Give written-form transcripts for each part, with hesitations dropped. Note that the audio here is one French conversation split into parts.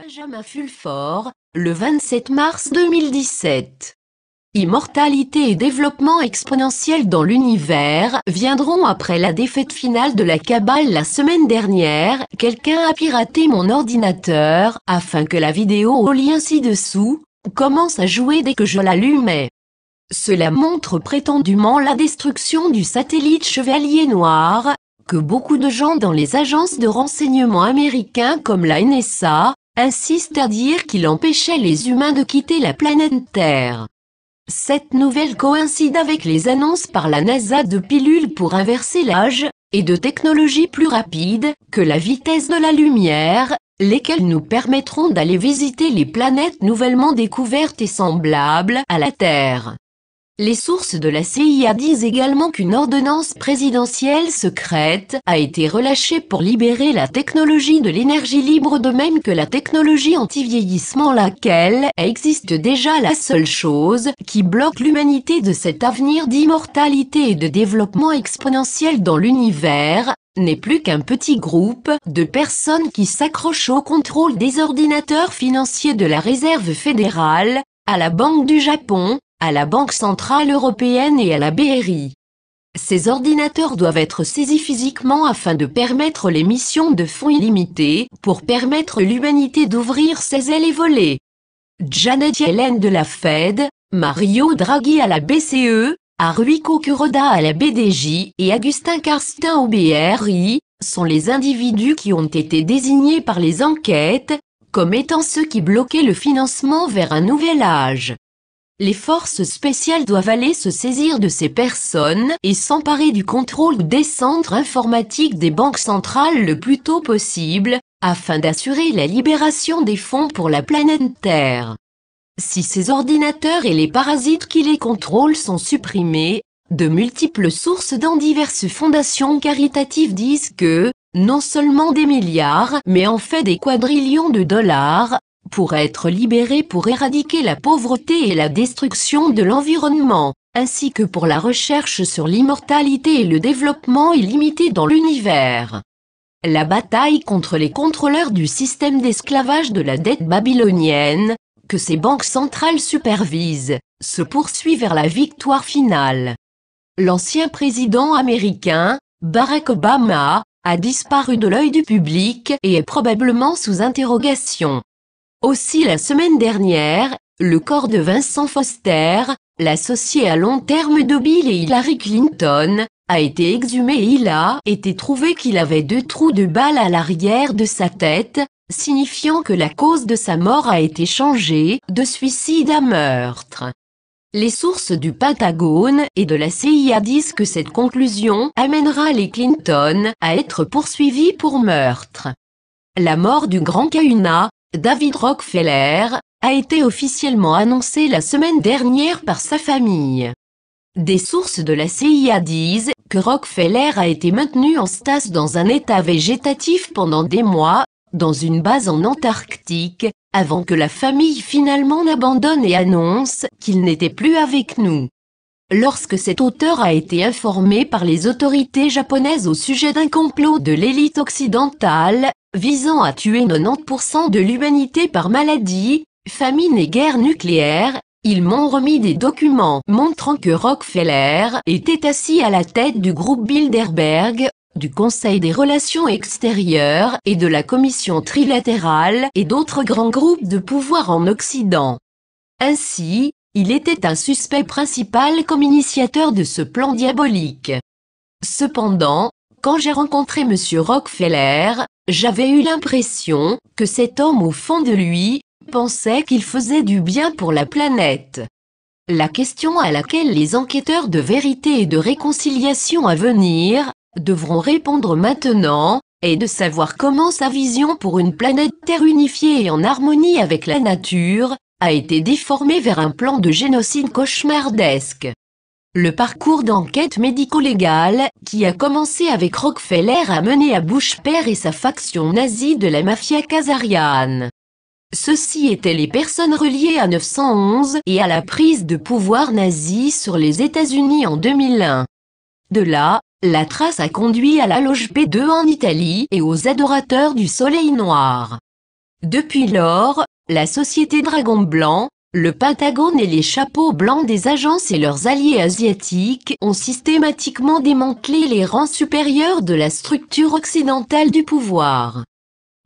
Benjamin Fulford, le 27 mars 2017. Immortalité et développement exponentiel dans l'univers viendront après la défaite finale de la Cabale la semaine dernière. Quelqu'un a piraté mon ordinateur afin que la vidéo au lien ci-dessous commence à jouer dès que je l'allumais. Cela montre prétendument la destruction du satellite Chevalier Noir, que beaucoup de gens dans les agences de renseignement américains comme la NSA insistent à dire qu'il empêchait les humains de quitter la planète Terre. Cette nouvelle coïncide avec les annonces par la NASA de pilules pour inverser l'âge, et de technologies plus rapides que la vitesse de la lumière, lesquelles nous permettront d'aller visiter les planètes nouvellement découvertes et semblables à la Terre. Les sources de la CIA disent également qu'une ordonnance présidentielle secrète a été relâchée pour libérer la technologie de l'énergie libre, de même que la technologie anti-vieillissement, laquelle existe déjà. La seule chose qui bloque l'humanité de cet avenir d'immortalité et de développement exponentiel dans l'univers n'est plus qu'un petit groupe de personnes qui s'accrochent au contrôle des ordinateurs financiers de la Réserve fédérale, à la Banque du Japon, à la Banque centrale européenne et à la BRI. Ces ordinateurs doivent être saisis physiquement afin de permettre l'émission de fonds illimités pour permettre l'humanité d'ouvrir ses ailes et voler. Janet Yellen de la Fed, Mario Draghi à la BCE, Haruhiko Kuroda à la BDJ et Agustin Karstein au BRI, sont les individus qui ont été désignés par les enquêtes comme étant ceux qui bloquaient le financement vers un nouvel âge. Les forces spéciales doivent aller se saisir de ces personnes et s'emparer du contrôle des centres informatiques des banques centrales le plus tôt possible, afin d'assurer la libération des fonds pour la planète Terre. Si ces ordinateurs et les parasites qui les contrôlent sont supprimés, de multiples sources dans diverses fondations caritatives disent que, non seulement des milliards, mais en fait des quadrillions de dollars, pour être libérés pour éradiquer la pauvreté et la destruction de l'environnement, ainsi que pour la recherche sur l'immortalité et le développement illimité dans l'univers. La bataille contre les contrôleurs du système d'esclavage de la dette babylonienne, que ces banques centrales supervisent, se poursuit vers la victoire finale. L'ancien président américain, Barack Obama, a disparu de l'œil du public et est probablement sous interrogation. Aussi la semaine dernière, le corps de Vincent Foster, l'associé à long terme de Bill et Hillary Clinton, a été exhumé et il a été trouvé qu'il avait 2 trous de balles à l'arrière de sa tête, signifiant que la cause de sa mort a été changée de suicide à meurtre. Les sources du Pentagone et de la CIA disent que cette conclusion amènera les Clinton à être poursuivis pour meurtre. La mort du grand kahuna, David Rockefeller, a été officiellement annoncée la semaine dernière par sa famille. Des sources de la CIA disent que Rockefeller a été maintenu en stase dans un état végétatif pendant des mois, dans une base en Antarctique, avant que la famille finalement n'abandonne et annonce qu'il n'était plus avec nous. Lorsque cet auteur a été informé par les autorités japonaises au sujet d'un complot de l'élite occidentale, visant à tuer 90% de l'humanité par maladie, famine et guerre nucléaire, ils m'ont remis des documents montrant que Rockefeller était assis à la tête du groupe Bilderberg, du Conseil des Relations Extérieures et de la Commission trilatérale et d'autres grands groupes de pouvoir en Occident. Ainsi, il était un suspect principal comme initiateur de ce plan diabolique. Cependant, quand j'ai rencontré M. Rockefeller, j'avais eu l'impression que cet homme au fond de lui pensait qu'il faisait du bien pour la planète. La question à laquelle les enquêteurs de vérité et de réconciliation à venir devront répondre maintenant est de savoir comment sa vision pour une planète Terre unifiée et en harmonie avec la nature a été déformée vers un plan de génocide cauchemardesque. Le parcours d'enquête médico-légale, qui a commencé avec Rockefeller, a mené à Bush père et sa faction nazie de la mafia khazariane. Ceux-ci étaient les personnes reliées à 911 et à la prise de pouvoir nazie sur les États-Unis en 2001. De là, la trace a conduit à la loge P2 en Italie et aux adorateurs du soleil noir. Depuis lors, la société Dragon Blanc, le Pentagone et les chapeaux blancs des agences et leurs alliés asiatiques ont systématiquement démantelé les rangs supérieurs de la structure occidentale du pouvoir.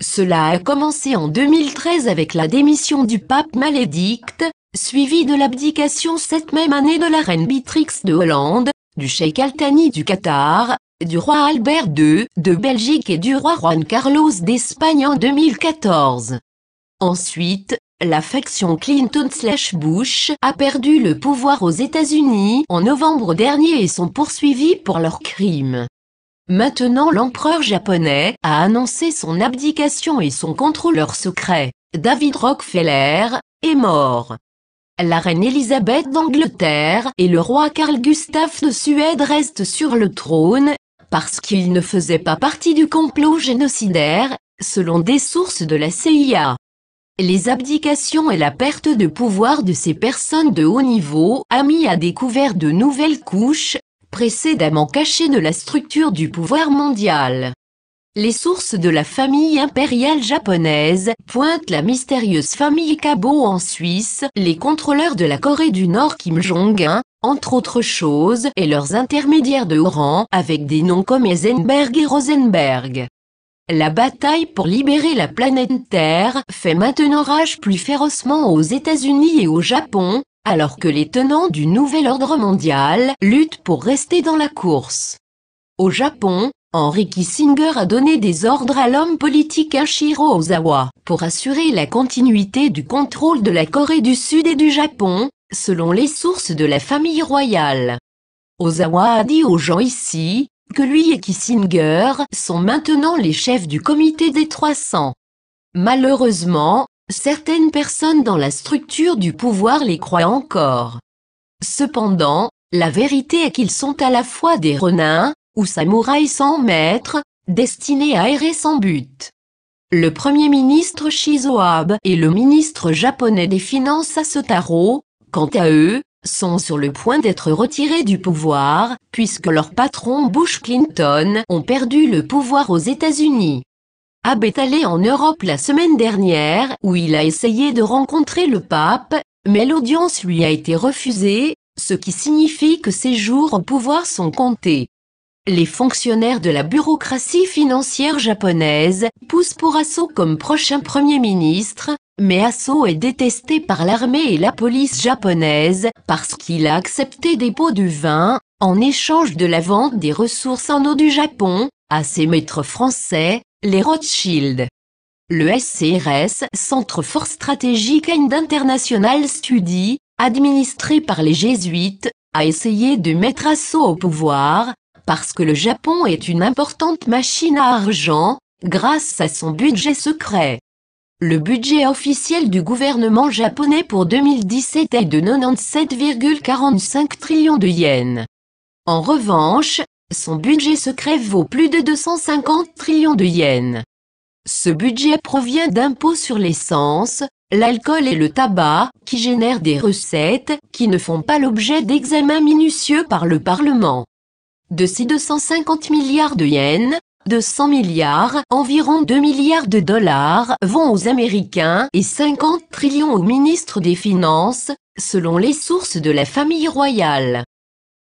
Cela a commencé en 2013 avec la démission du pape Malédicte, suivie de l'abdication cette même année de la reine Beatrix de Hollande, du cheikh Al Thani du Qatar, du roi Albert II de Belgique et du roi Juan Carlos d'Espagne en 2014. Ensuite, la faction Clinton/Bush a perdu le pouvoir aux États-Unis en novembre dernier et sont poursuivis pour leurs crimes. Maintenant l'empereur japonais a annoncé son abdication et son contrôleur secret, David Rockefeller, est mort. La reine Elisabeth d'Angleterre et le roi Carl Gustaf de Suède restent sur le trône, parce qu'ils ne faisaient pas partie du complot génocidaire, selon des sources de la CIA. Les abdications et la perte de pouvoir de ces personnes de haut niveau a mis à découvert de nouvelles couches, précédemment cachées de la structure du pouvoir mondial. Les sources de la famille impériale japonaise pointent la mystérieuse famille Kabo en Suisse, les contrôleurs de la Corée du Nord Kim Jong-un, entre autres choses, et leurs intermédiaires de haut rang avec des noms comme Heisenberg et Rosenberg. La bataille pour libérer la planète Terre fait maintenant rage plus férocement aux États-Unis et au Japon, alors que les tenants du nouvel ordre mondial luttent pour rester dans la course. Au Japon, Henry Kissinger a donné des ordres à l'homme politique Ichiro Ozawa pour assurer la continuité du contrôle de la Corée du Sud et du Japon, selon les sources de la famille royale. Ozawa a dit aux gens ici que lui et Kissinger sont maintenant les chefs du comité des 300. Malheureusement, certaines personnes dans la structure du pouvoir les croient encore. Cependant, la vérité est qu'ils sont à la fois des renins, ou samouraïs sans maître, destinés à errer sans but. Le Premier ministre Shinzo Abe et le ministre japonais des Finances Asotaro, quant à eux, sont sur le point d'être retirés du pouvoir, puisque leurs patrons Bush Clinton ont perdu le pouvoir aux États-Unis. Abe est allé en Europe la semaine dernière où il a essayé de rencontrer le pape, mais l'audience lui a été refusée, ce qui signifie que ses jours au pouvoir sont comptés. Les fonctionnaires de la bureaucratie financière japonaise poussent pour Aso comme prochain Premier ministre, mais Aso est détesté par l'armée et la police japonaise parce qu'il a accepté des pots de vin, en échange de la vente des ressources en eau du Japon, à ses maîtres français, les Rothschild. Le SCRS, Centre for Strategic and International Study, administré par les jésuites, a essayé de mettre Aso au pouvoir, parce que le Japon est une importante machine à argent, grâce à son budget secret. Le budget officiel du gouvernement japonais pour 2017 est de 97,45 trillions de yens. En revanche, son budget secret vaut plus de 250 trillions de yens. Ce budget provient d'impôts sur l'essence, l'alcool et le tabac, qui génèrent des recettes qui ne font pas l'objet d'examens minutieux par le Parlement. De ces 250 milliards de yens, 200 milliards, environ 2 milliards de dollars, vont aux Américains et 50 trillions aux ministres des Finances, selon les sources de la famille royale.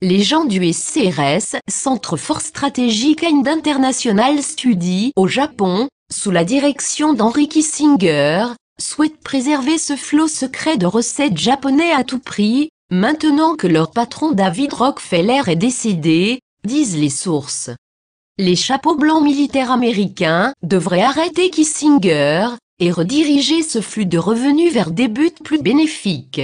Les gens du SCRS, Centre for Strategic and International Study, au Japon, sous la direction d'Henry Kissinger, souhaitent préserver ce flot secret de recettes japonais à tout prix, maintenant que leur patron David Rockefeller est décédé, disent les sources. Les chapeaux blancs militaires américains devraient arrêter Kissinger et rediriger ce flux de revenus vers des buts plus bénéfiques.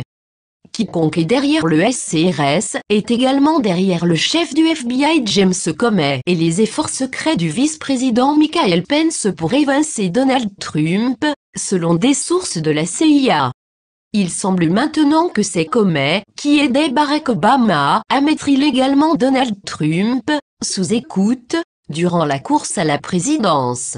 Quiconque est derrière le SCRS est également derrière le chef du FBI James Comey et les efforts secrets du vice-président Michael Pence pour évincer Donald Trump, selon des sources de la CIA. Il semble maintenant que c'est Comey qui aidait Barack Obama à mettre illégalement Donald Trump sous écoute durant la course à la présidence.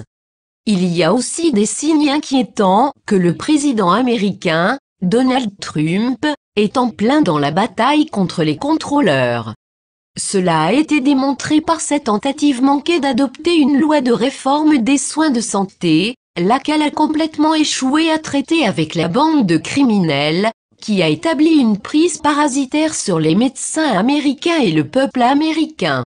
Il y a aussi des signes inquiétants que le président américain, Donald Trump, est en plein dans la bataille contre les contrôleurs. Cela a été démontré par sa tentative manquée d'adopter une loi de réforme des soins de santé, laquelle a complètement échoué à traiter avec la bande de criminels, qui a établi une prise parasitaire sur les médecins américains et le peuple américain.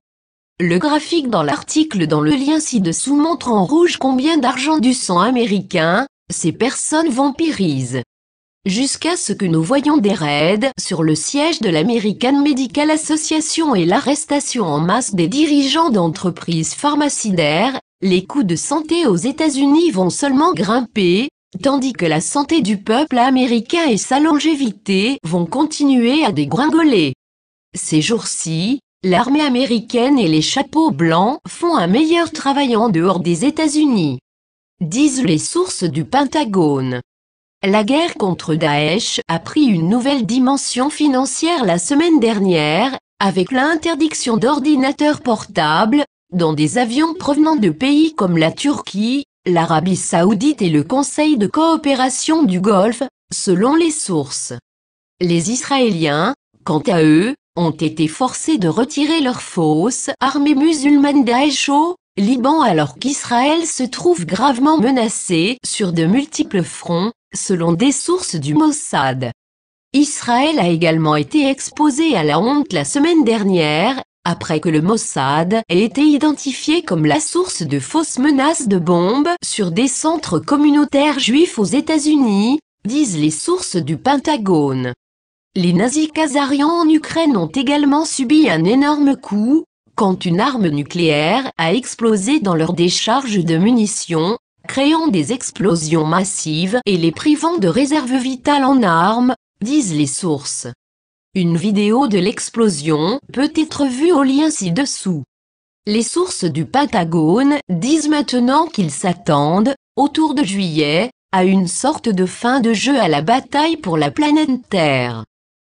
Le graphique dans l'article dans le lien ci-dessous montre en rouge combien d'argent du sang américain ces personnes vampirisent. Jusqu'à ce que nous voyions des raids sur le siège de l'American Medical Association et l'arrestation en masse des dirigeants d'entreprises pharmaceutiques, les coûts de santé aux États-Unis vont seulement grimper, tandis que la santé du peuple américain et sa longévité vont continuer à dégringoler. Ces jours-ci, l'armée américaine et les chapeaux blancs font un meilleur travail en dehors des États-Unis, disent les sources du Pentagone. La guerre contre Daesh a pris une nouvelle dimension financière la semaine dernière, avec l'interdiction d'ordinateurs portables, dans des avions provenant de pays comme la Turquie, l'Arabie Saoudite et le Conseil de coopération du Golfe, selon les sources. Les Israéliens, quant à eux, ont été forcés de retirer leur fausse armée musulmane Daesh au Liban alors qu'Israël se trouve gravement menacé sur de multiples fronts, selon des sources du Mossad. Israël a également été exposé à la honte la semaine dernière, après que le Mossad ait été identifié comme la source de fausses menaces de bombes sur des centres communautaires juifs aux États-Unis, disent les sources du Pentagone. Les nazis khazarians en Ukraine ont également subi un énorme coup, quand une arme nucléaire a explosé dans leur décharge de munitions, créant des explosions massives et les privant de réserves vitales en armes, disent les sources. Une vidéo de l'explosion peut être vue au lien ci-dessous. Les sources du Pentagone disent maintenant qu'ils s'attendent, autour de juillet, à une sorte de fin de jeu à la bataille pour la planète Terre.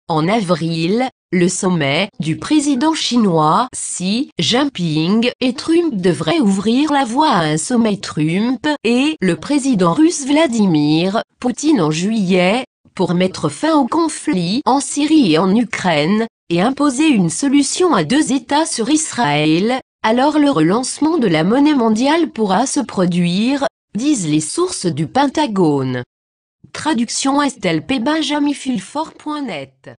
En avril, le sommet du président chinois Xi Jinping et Trump devrait ouvrir la voie à un sommet Trump et le président russe Vladimir Poutine en juillet, pour mettre fin au conflit en Syrie et en Ukraine, et imposer une solution à 2 États sur Israël, alors le relancement de la monnaie mondiale pourra se produire, disent les sources du Pentagone. Traduction STLP benjaminfulfort.net